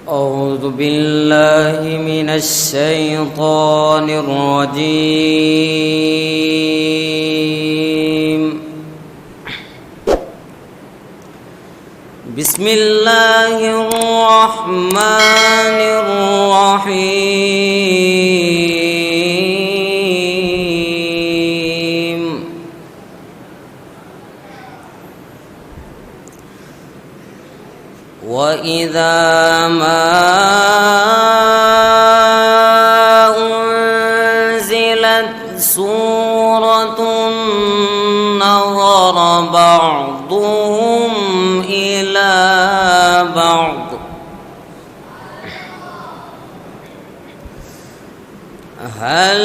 أعوذ بالله من الشيطان الرجيم. بسم الله الرحمن الرحيم. وإذا ما أنزلت سورة نظر بعضهم إلى بعض هل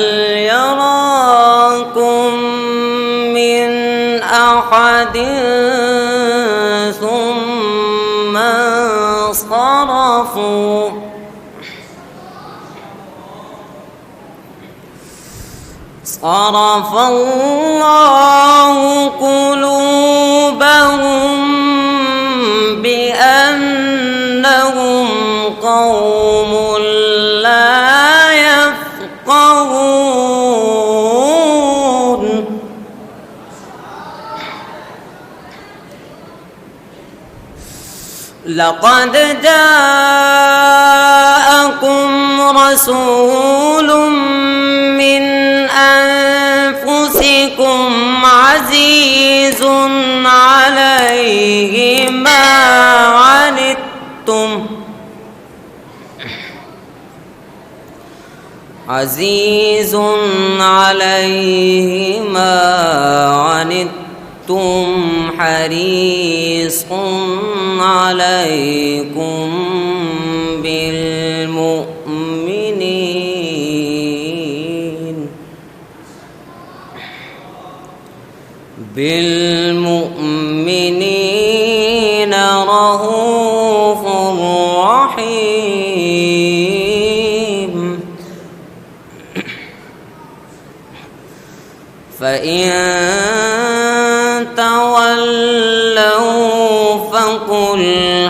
يراكم من أحد ثم صرف الله قلوبهم بأنهم قوم لا يفقهون. لقد جاءكم رسول من أنفسكم عزيز عليه ما عنتم حريص عليكم بالمؤمنين رؤوف رحيم. فإن تولوا فقل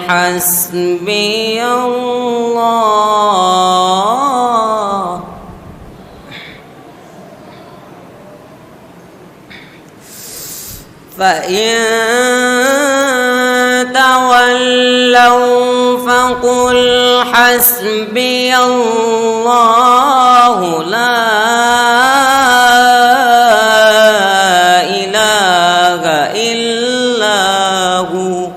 حسبي الله فإن تولوا فقل حسبي الله لا إله إلا هو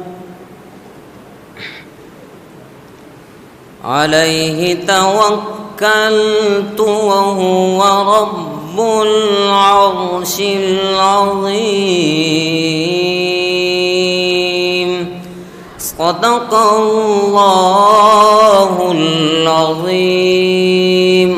عليه توكلت وهو رب العرش العظيم. صدق الله العظيم.